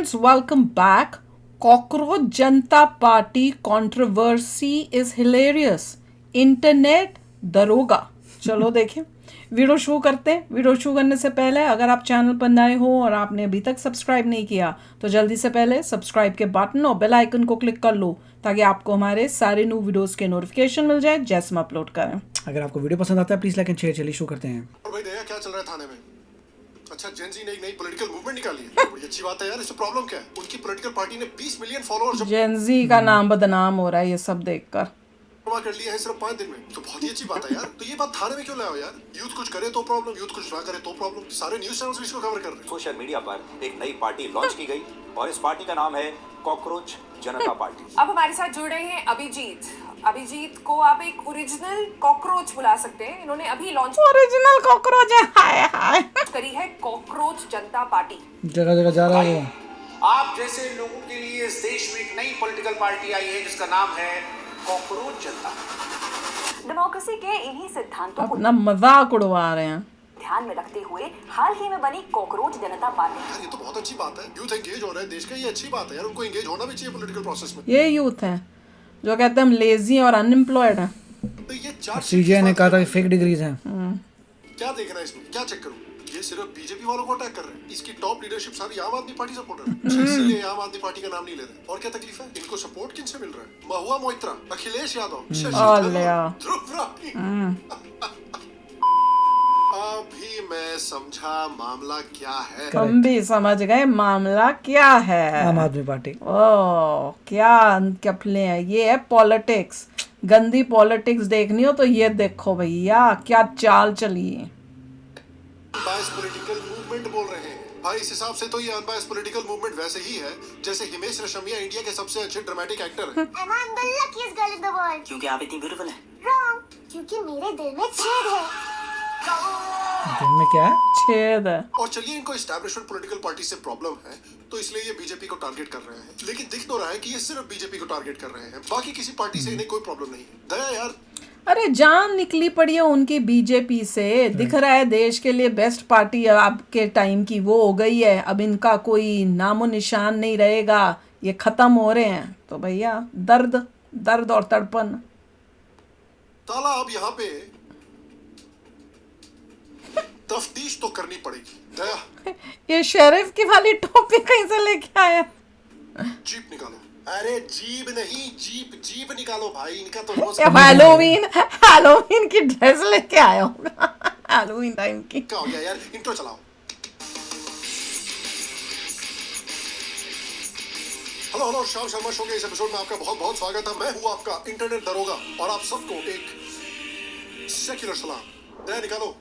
friends, welcome back. Cockroach Janta Party controversy is hilarious. Internet दरोगा. चलो देखें, video शुरू करते हैं. वीडियो शुरू करने से पहले अगर आप चैनल पर नए हो और आपने अभी तक सब्सक्राइब नहीं किया तो जल्दी से पहले सब्सक्राइब के बटन और बेल आइकन को क्लिक कर लो ताकि आपको हमारे सारे न्यू वीडियोस के नोटिफिकेशन मिल जाए जैसे हम अपलोड करें. अगर आपको वीडियो पसंद आता है प्लीज लाइक एंड शेयर. चलिए शुरू करते हैं. और भाई दया क्या चल रहा है थाने में? अच्छा, जेनजी ने एक नई पॉलिटिकल मूवमेंट निकाली है. बड़ी अच्छी बात है यार. इससे प्रॉब्लम क्या है? उनकी पॉलिटिकल पार्टी ने 20 मिलियन फॉलोअर्स जेनजी का नाम बदनाम हो रहा है ये सब देखकर. जमा कर लिया है सिर्फ 5 दिन में. तो बहुत ही अच्छी बात है यार. तो ये बात थाने में क्यों लाओ यार? यूथ कुछ करे तो प्रॉब्लम, यूथ कुछ ना करे तो प्रॉब्लम. सारे न्यूज़ चैनल्स भी इसको कवर कर रहे हैं. सोशल मीडिया पर एक नई पार्टी लॉन्च की गई और इस पार्टी का नाम है कॉकरोच जनता पार्टी. अब हमारे साथ जुड़ रहे हैं अभिजीत. अभिजीत को आप एक ओरिजिनल कॉकरोच बुला सकते हैं. इन्होंने अभी लॉन्च ओरिजिनल कॉकरोच है. हाय हाय. करी है कॉकरोच जनता पार्टी. जगह जगह जा रहा है वो. आप जैसे लोगों के लिए इस देश में एक नई पॉलिटिकल पार्टी आई है जिसका नाम है कॉकरोच जनता. डेमोक्रेसी के इन्हीं सिद्धांतों को अपना मजाक उड़वा रहे हैं. ध्यान में रखते हुए हाल ही में बनी कॉकरोच जनता पार्टी. यार ये तो बहुत अच्छी बात है. यूथ एंगेज हो रहा है देश का. ये अच्छी बात है यार. उनको एंगेज होना भी चाहिए पॉलिटिकल प्रोसेस में. ये यूथ है जो कहते हैं हम लेजी और अनएम्प्लॉयड हैं. तो ये चार सीजीआई ने कहा था कि फेक डिग्रीज हैं. क्या देखना है इसमें? क्या चेक करूं? ये सिर्फ बीजेपी वालों को अटैक कर रहे हैं. इसकी टॉप लीडरशिप सारी आम आदमी पार्टी सपोर्टर है. इसलिए आम आदमी पार्टी का नाम नहीं ले रहे. और क्या तकलीफ है? इनको सपोर्ट किनसे मिल रहा है? महुआ मोइत्रा, अखिलेश यादव, शशि अलिया. थरूर, ध्रुव राठी. अभी मैं समझा मामला क्या है. हम भी समझ गए मामला क्या है. आम आदमी पार्टी. ओ क्या कपले हैं. ये है पॉलिटिक्स. गंदी पॉलिटिक्स देखनी हो तो ये देखो भैया क्या चाल चली है. अनबायस्ड पॉलिटिकल मूवमेंट बोल रहे हैं भाई. इस हिसाब से तो ये अनबायस्ड पॉलिटिकल मूवमेंट वैसे ही है जैसे हिमेश रेशमिया इंडिया के सबसे अच्छे ड्रामेटिक एक्टर हैं. And I'm the luckiest girl in the world. क्योंकि आप इतनी ब्यूटीफुल हैं. Wrong. क्योंकि मेरे दिल में छेद है. दिन में क्या है? छेद है. और चलिए इनको एस्टैब्लिशमेंट पॉलिटिकल पार्टी से प्रॉब्लम है तो इसलिए ये बीजेपी को टारगेट कर रहे हैं. लेकिन दिख तो रहा है कि ये सिर्फ बीजेपी को टारगेट कर रहे हैं. बाकी किसी पार्टी से इन्हें कोई प्रॉब्लम नहीं है. दया यार, अरे जान निकली पड़ी है उनकी बीजेपी से. दिख रहा है देश के लिए बेस्ट पार्टी आपके टाइम की वो हो गई है. अब इनका कोई नामो निशान नहीं रहेगा. ये खत्म हो रहे हैं. तो भैया दर्द दर्द और तड़पन. ताला अब यहाँ पे तफ्तीश तो करनी पड़ेगी. दया ये शेरिफ की वाली टोपी कहीं से लेके आया. जीप निकालो. अरे जीप नहीं, जीप जीप निकालो भाई. इनका तो रोज हैलोवीन की ड्रेस लेके आया होगा. हैलोवीन टाइम की. क्या हो गया यार? इंट्रो चलाओ. Hello hello, Shyam Sharma show के इस एपिसोड में आपका बहुत बहुत स्वागत है. मैं हूँ आपका इंटरनेट दरोगा और आप सबको एक सेक्युलर सलाम. दया निकालो.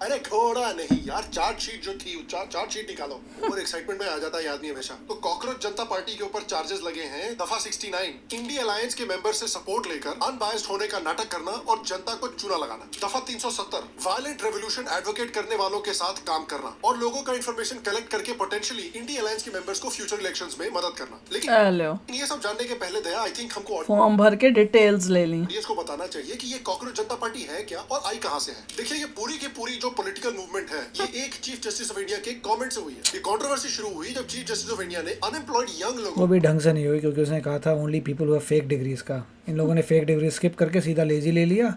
अरे घोड़ा नहीं यार, चार्जशीट जो थी चार्जशीट निकालो. और एक्साइटमेंट में आ जाता है आदमी हमेशा. तो कॉकरोच जनता पार्टी के ऊपर चार्जेस लगे हैं. दफा 69 इंडिया अलायंस के मेंबर से सपोर्ट लेकर अनबायस्ड होने का नाटक करना और जनता को चूना लगाना. दफा 370 वायलेंट रेवोल्यूशन एडवोकेट करने वालों के साथ काम करना और लोगों का इंफॉर्मेशन कलेक्ट करके पोटेंशियली इंडिया अलायंस के मेंबर्स को फ्यूचर इलेक्शंस में मदद करना. हेलो. लेकिन ये सब जानने के पहले दया आई थिंक हमको फॉर्म भर के डिटेल्स ले ली. ऑडियंस को बताना चाहिए कि ये कॉकरोच जनता पार्टी है क्या और आई कहां से है. देखिए ये पूरी की पूरी जो पॉलिटिकल मूवमेंट है ये एक चीफ जस्टिस ऑफ इंडिया के कमेंट से हुई है. ये कंट्रोवर्सी शुरू हुई जब चीफ जस्टिस ऑफ इंडिया ने अनएम्प्लॉयड यंग वो लोगों भी ढंग से नहीं हुई क्योंकि उसने कहा था only people who have fake degrees का. इन लोगों ने फेक डिग्री स्किप करके सीधा लेजी ले लिया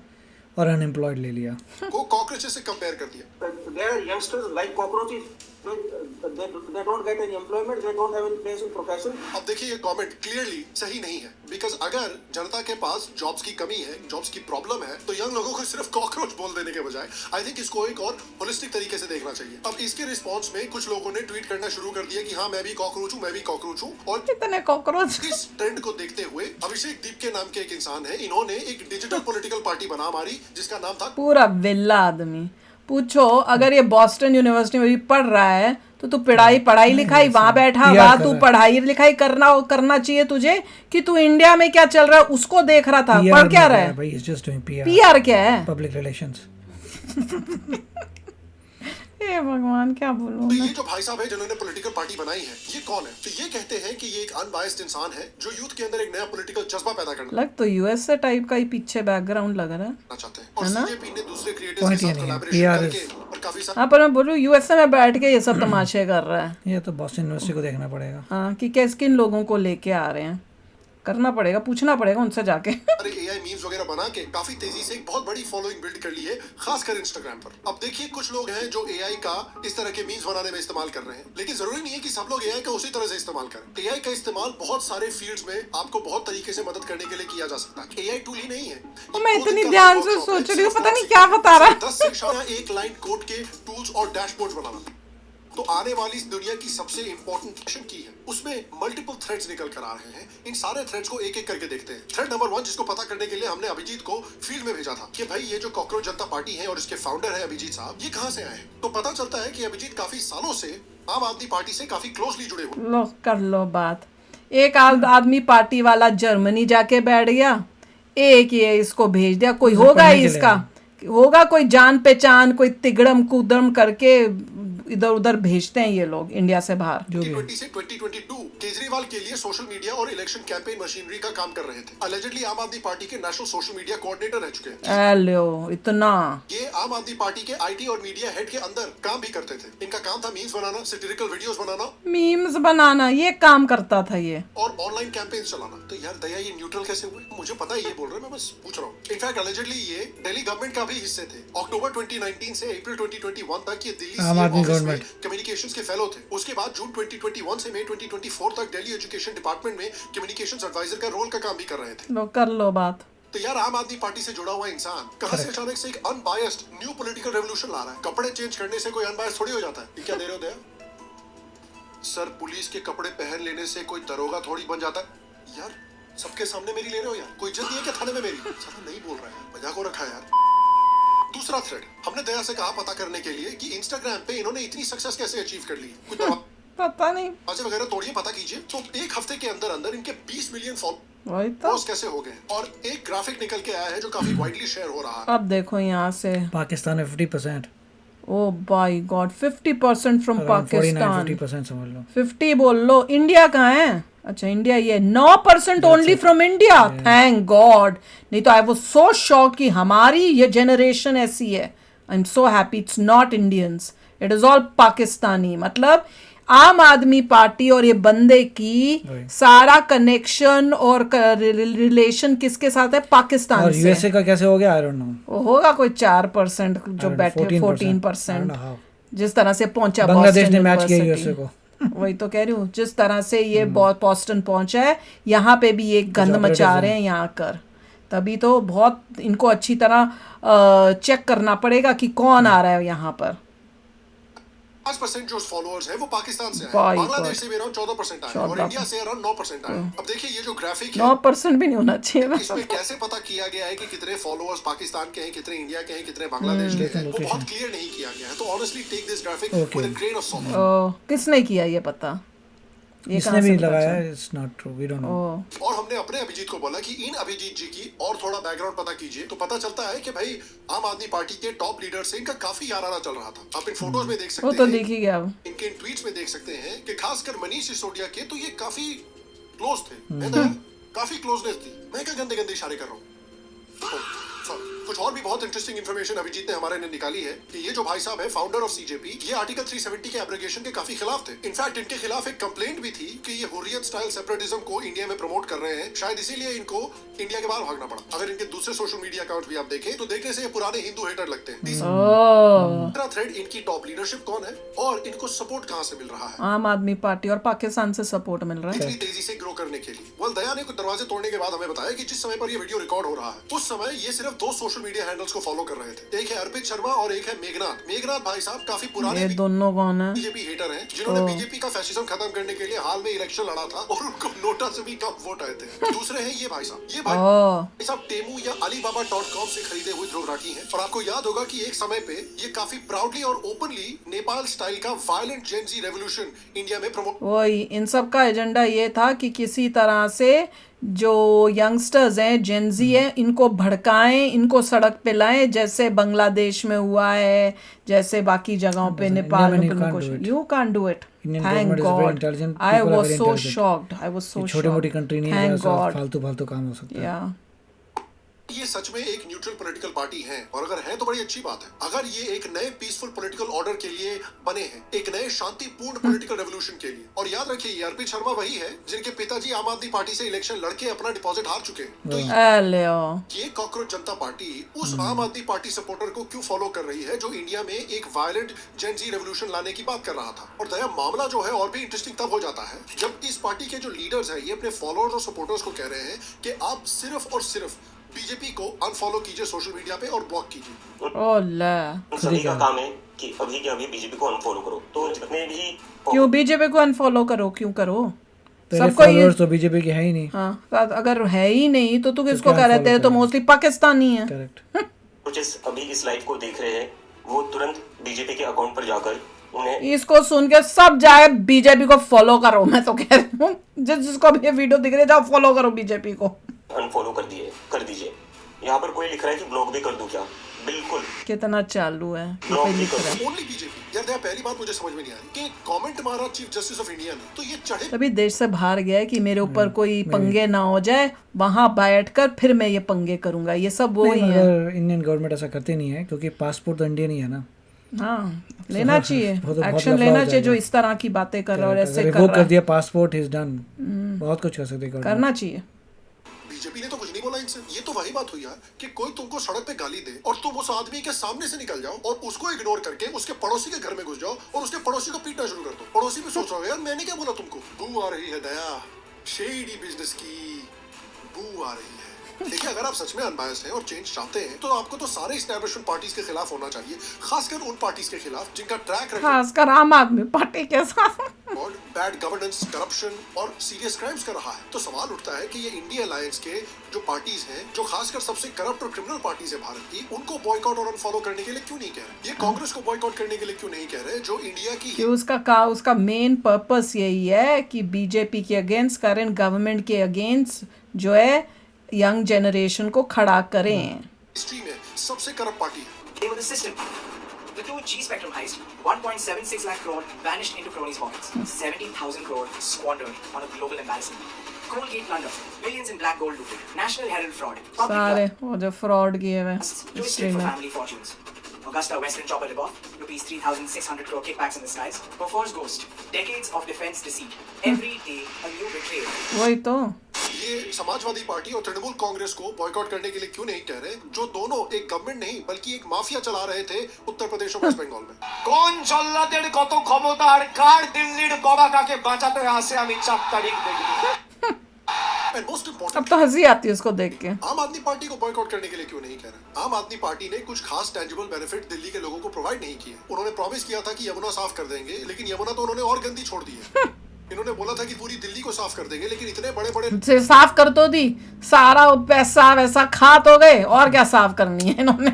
और अनएम्प्लॉयड ले लिया. को कॉकरोचेस से कंपेयर कर दिया. They are youngsters like cockroaches. They don't get any employment. They don't have any place in profession. अब देखिए ये कमेंट क्लियरली सही नहीं है. बिकॉज अगर जनता के पास जॉब्स की कमी है, जॉब्स की प्रॉब्लम है तो यंग लोगों को सिर्फ कॉकरोच बोल देने के बजाय आई थिंक इसको एक और होलिस्टिक तरीके से देखना चाहिए. अब इसके रिस्पॉन्स में कुछ लोगों ने ट्वीट करना शुरू कर दिया कि हाँ मैं भी कॉकरोच हूँ, मैं भी कॉकरोच हूँ. और कितने कॉकरोच. इस ट्रेंड को देखते हुए अभिषेक दीप के नाम के एक इंसान है, इन्होंने एक डिजिटल पॉलिटिकल पार्टी बना मारी जिसका नाम था पूरा विल्ला आदमी. पूछो अगर ये बॉस्टन यूनिवर्सिटी में भी पढ़ रहा है तो तू पढ़ाई लिखाई वहां बैठा हुआ तू पढ़ाई लिखाई करना चाहिए तुझे कि तू इंडिया में क्या चल रहा है उसको देख रहा था. पढ़ क्या रहा है भाई? इट्स जस्ट डूइंग पीआर क्या है? Public relations. हे भगवान क्या बोलूं तो मैं. ये जो भाई साहब है जिन्होंने पॉलिटिकल पार्टी बनाई है ये कौन है? तो ये कहते हैं कि ये एक अनबायस्ड इंसान है जो यूथ के अंदर एक नया पॉलिटिकल जज्बा पैदा करना लग तो यूएसए टाइप का ही पीछे बैकग्राउंड लग रहा है. चाहते हैं. और है ना? सीजेपी ने दूसरे क्रिएटर्स के साथ कोलैबोरेशन करके और काफी सारे हाँ, पर मैं बोलूँ यूएसए में बैठ के ये सब तमाशे कर रहा है। ये तो बॉस्टन यूनिवर्सिटी को देखना पड़ेगा। हाँ, कि किन लोगों को लेके आ रहे हैं, करना पड़ेगा, पूछना पड़ेगा उनसे जाके। एआई मीम्स वगैरह बना के काफी तेजी से एक बहुत बड़ी फॉलोइंग बिल्ड कर ली है, खासकर इंस्टाग्राम पर। अब देखिए कुछ लोग हैं जो एआई का इस तरह के मीम्स बनाने में इस्तेमाल कर रहे हैं, लेकिन जरूरी नहीं है कि सब लोग एआई का उसी तरह से इस्तेमाल करें। एआई का इस्तेमाल बहुत सारे फील्ड्स में आपको बहुत तरीके से मदद करने के लिए किया जा सकता है। एआई टूल ही नहीं है। तो मैं इतनी ध्यान से सोच रही हूँ, पता नहीं क्या बता रहा है। 10 से एक लाइन कोड के टूल्स और डैशबोर्ड्स बनाना। तो आने वाली इस दुनिया की सबसे इंपॉर्टेंट सेशन की है, उसमें मल्टीपल थ्रेड्स निकल कर आ रहे हैं। इन सारे थ्रेड्स को एक एक करके देखते हैं। थ्रेड नंबर 1, जिसको पता करने के लिए हमने अभिजीत को फील्ड में भेजा था कि भाई ये जो कॉकरोच जनता पार्टी है और इसके फाउंडर है अभिजीत साहब, ये कहाँ से आए हैं। तो पता चलता है कि अभिजीत काफी सालों से आम आदमी पार्टी से काफी क्लोजली जुड़े हुए। लो कर लो बात। एक आदमी पार्टी वाला जर्मनी जाके बैठ गया, एक ये इसको भेज दिया। कोई होगा पढ़ने के लिए इसका, होगा कोई जान पहचान, कोई तिगड़म कुदम करके इधर उधर भेजते हैं ये लोग इंडिया से बाहर। 2020 से 2022 केजरीवाल के लिए सोशल मीडिया और इलेक्शन कैंपेन मशीनरी का काम कर रहे थे। अलेजेडली आम आदमी पार्टी के नेशनल सोशल मीडिया कोऑर्डिनेटर रह चुके हैं। लो इतना। ये आम आदमी पार्टी के आईटी और मीडिया हेड के अंदर काम भी करते थे। इनका काम था मीम्स बनाना, सैटिरिकल वीडियोस बनाना, मीम्स बनाना, ये काम करता था ये। और ऑनलाइन कैंपेन चलाना। तो यार दया, ये न्यूट्रल कैसे हुए? मुझे पता है ये बोल रहे हैं, मैं बस पूछ रहा हूँ। इनफैक्ट अलेजेडली ये दिल्ली गवर्नमेंट का भी हिस्से थे। अक्टूबर 2019 से अप्रैल 2021 तक ये दिल्ली आम आदमी CM ऑफिस में गवर्नमेंट कम्युनिकेशंस के फेलो थे। उसके बाद जून 2021 से मई 2024 तक दिल्ली एजुकेशन डिपार्टमेंट में कम्युनिकेशंस एडवाइजर का रोल का काम भी कर रहे थे। लो कर लो बात। तो यार आम आदमी पार्टी से जुड़ा हुआ इंसान कहां से अचानक से एक अनबायस्ड न्यू पॉलिटिकल रेवोल्यूशन ला रहा है? कपड़े चेंज करने से कोई अनबायस्ड थोड़ी हो जाता है। ये क्या दे रहे हो दया? सर, पुलिस के कपड़े पहन लेने से कोई दरोगा थोड़ी बन जाता है। यार सबके सामने मेरी ले रहे हो यार? कोई इज्जत नहीं है क्या थाने में मेरी? साला नहीं बोल रहा है, मजाक हो रखा है यार। दूसरा थ्रेड, हमने दया से कहा पता करने के लिए कि इंस्टाग्राम पे इन्होंने इतनी सक्सेस कैसे अचीव कर ली। कुछ पता नहीं, दरवाजे वगैरह तोड़िए, पता कीजिए। तो एक हफ्ते के अंदर अंदर इनके 20 मिलियन वही तो। फॉलोअर्स कैसे हो गए? और एक ग्राफिक निकल के आया है जो काफी वाइडली शेयर हो रहा है। अब देखो यहाँ से पाकिस्तान में 50%, ओ बाय गॉड 50% फ्रॉम पाकिस्तान। 50% समझ लो। 50 बोल लो। इंडिया कहाँ है? अच्छा इंडिया, ये 9% only from India. Thank God, नहीं तो आई वाज सो शॉक कि हमारी ये जनरेशन ऐसी है। I am so happy it's not Indians, it is all Pakistani. मतलब आम आदमी पार्टी और ये बंदे की सारा कनेक्शन और रिलेशन किसके साथ है? पाकिस्तान और से। यूएसए का कैसे हो गया? I don't know. वो होगा कोई 4% जो बैठे, 14%। 14%। जिस तरह से पहुंचा बांग्लादेश ने बॉस्टन मैच किया यूनिवर्सिटी। यूएसए को। वही तो कह रही हूँ, जिस तरह से ये बॉस्टन पहुंचा है, यहाँ पे भी एक गंद मचा रहे हैं यहाँ कर। तभी तो बहुत इनको अच्छी तरह चेक करना पड़ेगा कि कौन आ रहा है यहाँ पर। 5% जो फॉलोअर्स हैं वो पाकिस्तान से आए, बाई बांग्लादेश से भी अराउंड 14% आए और इंडिया से अराउंड 9% आए। अब देखिए ये जो ग्राफिक है, 9% भी नहीं होना चाहिए ना। इसमें कैसे पता किया गया है कि कितने फॉलोअर्स पाकिस्तान के हैं, कितने इंडिया के हैं, कितने बांग्लादेश के हैं, वो बहुत क्लियर नहीं किया गया है। तो honestly take this graphic with a grain of salt. किसने किया ये पता? ये इसने कहाँ भी से पता लगाया चला? है, it's not true, we don't know. और हमने अपने अभिजीत को बोला कि इन अभिजीत जी की और थोड़ा बैकग्राउंड पता कीजिए। तो पता चलता है कि भाई आम आदमी पार्टी के टॉप लीडर से इनका काफी याराना चल रहा था। आप इन फोटोज में देख वो सकते तो हैं, दिख ही गया अब। इनके ट्वीट्स में देख सकते हैं कि खासकर मनीष सिसोदिया के तो ये काफी क्लोज थे। काफी क्लोजनेस थी। मैं क्या गंदे गंदे इशारे कर रहा हूँ। कुछ और भी बहुत इंटरेस्टिंग इन्फॉर्मेशन अभिजीत ने हमारे ने निकाली है कि ये जो भाई साहब है फाउंडर ऑफ सीजेपी, ये आर्टिकल 370 के एब्रोगेशन के काफी खिलाफ थे। इनफैक्ट इनके खिलाफ एक कंप्लेंट भी थी कि ये हुर्रियत स्टाइल सेपरेटिज्म को इंडिया में प्रमोट कर रहे हैं, शायद इसीलिए इनको इंडिया के बाहर भागना पड़ा। अगर इनके दूसरे सोशल मीडिया अकाउंट भी आप देखें तो देखने से ये पुराने हिंदू हेटर लगते हैं। तीसरा थ्रेड, इनकी टॉप लीडरशिप कौन है और इनको सपोर्ट कहां से मिल रहा है? आम आदमी पार्टी और पाकिस्तान से सपोर्ट मिल रहा है इतनी तेजी से ग्रो करने के लिए। वल दया ने कुछ दरवाजे तोड़ने के बाद हमें बताया कि जिस समय पर ये वीडियो रिकॉर्ड हो रहा है उस समय ये सिर्फ 2 सोशल मीडिया हैंडल्स को फॉलो कर रहे थे। एक है अर्पित शर्मा और एक है मेघनाथ। मेघनाथ भाई साहब काफी पुराने ये दोनों कौन है? बीजेपी हेटर हैं जिन्होंने बीजेपी का फैसिज्म खत्म करने के लिए हाल में इलेक्शन लड़ा था और उनको नोटा से भी कम वोट आए थे। दूसरे हैं ये भाई साहब। ये भाई साहब टेमू या alibaba.com से खरीदे हुए ध्रुवराठी हैं और आपको याद होगा कि एक समय पे ये काफी प्राउडली और ओपनली नेपाल स्टाइल का वायलेंट जेनजी रेवोल्यूशन इंडिया में प्रमोट। वही इन सब का एजेंडा ये था कि किसी तरह से जो यंगस्टर्स हैं, जेनजी हैं, इनको भड़काएं, इनको सड़क पे लाएं, जैसे बांग्लादेश में हुआ है, जैसे बाकी जगहों पे नेपाल में you can't do it. Thank God, I was so shocked, I was so shocked. छोटी मोटी कंट्री नहीं है, फालतू काम हो सकता है। ये सच में एक न्यूट्रल पॉलिटिकल पार्टी है, और अगर है तो बड़ी अच्छी बात है। अगर ये एक नए पीसफुल पॉलिटिकल ऑर्डर के लिए बने हैं, एक नए शांतिपूर्ण पॉलिटिकल रेवोल्यूशन के लिए। और याद रखिए, ये अर्पित शर्मा वही है जिनके पिताजी आम आदमी पार्टी से इलेक्शन लड़के अपना डिपॉजिट हार चुके हैं। तो ये कॉकरोच जनता पार्टी उस आम आदमी पार्टी सपोर्टर को क्यों फॉलो कर रही है जो इंडिया में एक वायलेंट जेन जी रेवोल्यूशन लाने की बात कर रहा था। और दया, मामला जो है और भी इंटरेस्टिंग तब हो जाता है जब इस पार्टी के जो लीडर्स हैं, ये अपने फॉलोअर्स और सपोर्टर्स को कह रहे हैं कि आप सिर्फ और सिर्फ बीजेपी को अनफॉलो कीजिए सोशल मीडिया पे और ब्लॉक कीजिए। उन सभी का काम है कि अभी के अभी बीजेपी को अनफॉलो करो। तो जितने भी क्यों बीजेपी को अनफॉलो करो, क्यों करो? तेरे फॉलोअर्स तो बीजेपी के है ही नहीं। हाँ, अगर है ही नहीं तो तू किसको कह रहे थे? तो मोस्टली पाकिस्तानी है। करेक्ट। कुछ अभी इस लाइव को देख रहे हैं, वो तुरंत बीजेपी के अकाउंट पर जाकर उन्हें इसको सुन के सब जाए बीजेपी को फॉलो करो। मैं तो कह रही हूँ जिसको भी ये वीडियो दिख रही है, जाओ फॉलो करो बीजेपी को। अनफॉलो कर दीजिए। यहाँ पर कोई लिख रहा है कि ब्लॉक भी कर दूं क्या? बिल्कुल। कितना चालू है, ब्लॉक भी लिख कर रहा है। Only BJP. यार दया, पहली बात मुझे समझ में नहीं आ रही कि कमेंट मारा चीफ जस्टिस ऑफ इंडिया ने, तो ये चढ़े तभी देश से बाहर गया है कि मेरे ऊपर कोई पंगे ना हो जाए, वहां बैठकर फिर मैं ये पंगे करूंगा। ये सब वो ही है। मगर इंडियन गवर्नमेंट ऐसा करती नहीं है, क्योंकि पासपोर्ट तो इंडियन ही है ना। हाँ, लेना चाहिए, बहुत एक्शन लफड़ा लेना हो चाहिए जो जाएगा। इस तरह की बातें कर रहा है और ऐसे अगर कर वो रहा कर है। दिया पासपोर्ट इज डन, बहुत कुछ कर सकते हैं government। करना चाहिए। बीजेपी ने तो कुछ नहीं बोला इनसे। ये तो वही बात हुई यार कि कोई तुमको सड़क पे गाली दे और तुम उस आदमी के सामने से निकल जाओ और उसको इग्नोर करके उसके पड़ोसी के घर में घुस जाओ और उसके पड़ोसी को पीटना शुरू कर दो। पड़ोसी भी सोच रहा है, यार मैंने क्या बोला तुमको? बू आ रही है दया, शेडी बिजनेस की बू आ रही है। देखिए, अगर आप सच में अनबायस्ड हैं और चेंज चाहते हैं तो आपको तो सारे एस्टैब्लिशमेंट पार्टीज के खिलाफ होना चाहिए, खासकर उन पार्टीज के खिलाफ जिनका ट्रैक रिकॉर्ड खासकर आम आदमी पार्टी के साथ बैड गवर्नेंस, करप्शन और सीरियस क्राइम्स कर रहा है। तो सवाल उठता है कि ये इंडिया अलायंस के जो पार्टीज हैं, जो खासकर सबसे करप्ट और क्रिमिनल पार्टीज है भारत की, उनको बॉयकॉट और अनफॉलो करने के लिए क्यों नहीं कह रहे? ये कांग्रेस को बॉयकॉट करने के लिए क्यों नहीं कह रहे, जो इंडिया की कि उसका मेन पर्पस यही है कि बीजेपी के अगेंस्ट, करंट गवर्नमेंट के अगेंस्ट जो है यंग जनरेशन को खड़ा करें। हिस्ट्री में सबसे करप्ट पार्टी है। They were the system. The 2G spectrum heist, 1.76 lakh crore vanished into cronies' pockets. 17,000 crore squandered on a global embarrassment. Colgate plunder, millions in black gold looted, National Herald fraud, public सारे वो जो fraud किए हुए twisted history for में। family fortunes. Augusta Western chopper ripoff, rupees 3,600 crore kickbacks in the skies. Bofors ghost, decades of defense deceit. Every day a new betrayal. वही तो। ये Samajwadi party और तृणमूल कांग्रेस को बॉयकॉट करने के लिए क्यों नहीं कह रहे, जो दोनों एक गवर्नमेंट नहीं बल्कि एक माफिया चला रहे थे उत्तर प्रदेश और वेस्ट बंगाल में। কোন জল্লাদের কত ক্ষমতা আর কার দিল্লির বাবা কাকে বাঁচাতে আসে আমি 4 তারিখ দেখব। एंड मोस्ट अब इम्पोर्टेंट, तो हंसी आती है उसको देख के। आम आदमी पार्टी को बॉयकॉट करने के लिए क्यों नहीं कह रहे? आम आदमी पार्टी ने कुछ खास टेंजिबल बेनिफिट दिल्ली के लोगों को प्रोवाइड नहीं किए। उन्होंने प्रॉमिस किया था कि यमुना साफ कर देंगे, लेकिन यमुना तो उन्होंने और गंदी छोड़ दी है। इन्होंने बोला था कि पूरी दिल्ली को साफ कर देंगे, लेकिन इतने बड़े बड़े से साफ कर तो दी, सारा पैसा वैसा खा तो गए, और क्या साफ करनी है इन्होंने।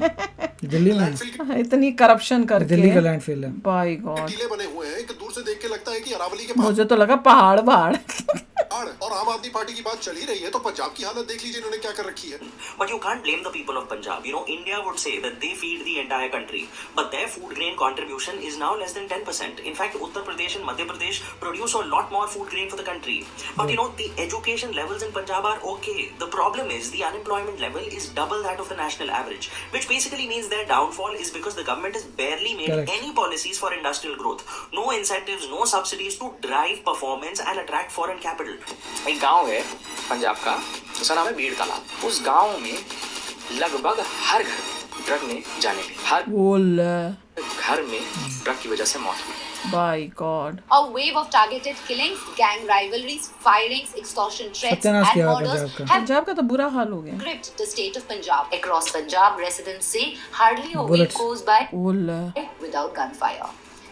दिल्ली में लैंडफिल के इतनी करप्शन करके। दिल्ली का लैंडफिल है। बाय गॉड, टीले बने हुए हैं कि दूर से देख के लगता है कि अरावली के मुझे तो लगा पहाड़ पहाड़। पहाड़। और आम आदमी पार्टी की बात चल ही रही है तो पंजाब की हालत देख लीजिए इन्होंने क्या कर रखी है। But you can't blame the people of Punjab. You know, India would say that they feed the entire country, but their food grain contribution is now less than 10%. In fact, Uttar Pradesh and Madhya Pradesh produce a lot more food grain for the country. But you know, the education levels in Punjab are okay. The problem is the unemployment level is double that of the national average, which basically means their downfall is because the government has barely made Correct. any policies for industrial growth. No incentives, no subsidies to drive performance and attract foreign capital. एक गांव है पंजाब का, उसका नाम है भीड़ कला। उस गांव में लगभग हर घर में ड्रग ने जाने ली, हर बोल घर में ड्रग की वजह से मौत हुई। By God. A wave of targeted killings, gang rivalries, firings, extortion threats, सत्यानाश and किया हुआ murders पंजाब का। have पंजाब का तो बुरा हाल हो गया। gripped the state of Punjab. Across Punjab, residents say hardly a week Bullets. goes by बोल without gunfire.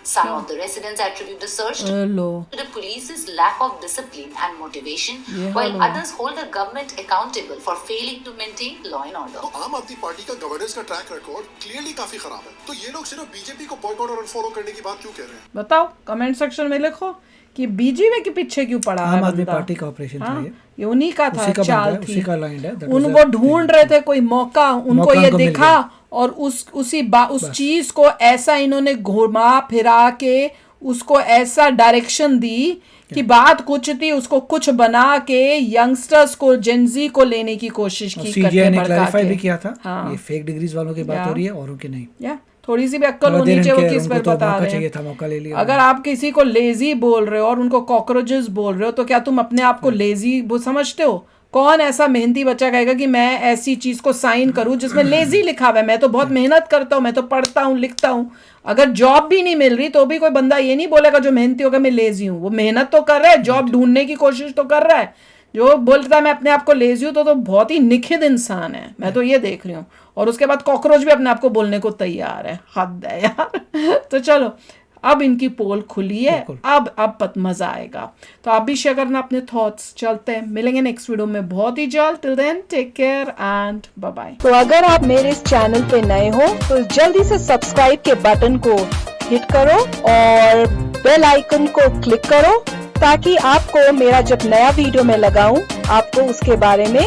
Some of the residents attribute the surge low to the police's lack of discipline and motivation, Yeah, while hello. others hold the government accountable for failing to maintain law and order. तो आम आदमी party का governance का track record clearly काफी खराब है। तो ये लोग सिर्फ बीजेपी को बॉयकॉट और अनफॉलो करने की बात क्यों कह रहे हैं? बताओ, कमेंट सेक्शन में लिखो कि बीजेपी के पीछे क्यों पड़ा है आम आदमी बंदा। पार्टी का ऑपरेशन था हाँ, ये। ये उन्हीं का था, उसी का चाल बंदा है, थी। उसी का लाइन है। That was उनको a ढूंढ रहे थे कोई मौका, उनको मौका ये उनको मिल दिखा गया। और उस चीज को ऐसा इन्होंने घुमा फिरा के उसको ऐसा डायरेक्शन दी कि बात कुछ थी, उसको कुछ बना के यंगस्टर्स को, जेनजी को लेने की कोशिश की। सीजीआई ने क्लैरिफाई भी किया था, हाँ। ये फेक डिग्रीज वालों की बात हो रही है, औरों की नहीं। या थोड़ी सी भी अक्ल होनी चाहिए, वो किस पर बता रहे हैं। मौका ले लिया। अगर आप किसी को लेजी बोल रहे हो और उनको कॉकरोचेस बोल रहे हो, तो क्या तुम अपने आप को लेजी समझते हो? कौन ऐसा मेहनती बच्चा कहेगा कि मैं ऐसी चीज को साइन करूं जिसमें लेजी लिखा हुआ है? मैं तो बहुत मेहनत करता हूं, मैं तो पढ़ता हूं, लिखता हूं। अगर जॉब भी नहीं मिल रही तो भी कोई बंदा ये नहीं बोलेगा जो मेहनती होगा मैं लेजी हूं। वो मेहनत तो कर रहा है, जॉब ढूंढने की कोशिश तो कर रहा है। जो बोलता है मैं अपने आप को लेजी हूं तो बहुत ही निखिद इंसान है। मैं तो ये देख रही हूँ। और उसके बाद कॉकरोच भी अपने आप को बोलने को तैयार है। हद है यार। तो चलो, अब इनकी पोल खुली है, अब मजा आएगा। तो आप भी शेयर करना अपने थॉट्स। चलते हैं, मिलेंगे नेक्स्ट वीडियो में बहुत ही जल्द। Till then take care and bye bye. तो अगर आप मेरे इस चैनल पे नए हो तो जल्दी से सब्सक्राइब के बटन को हिट करो और बेल आइकन को क्लिक करो, ताकि आपको मेरा जब नया वीडियो मैं लगाऊं आपको उसके बारे में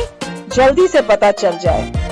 जल्दी से पता चल जाए।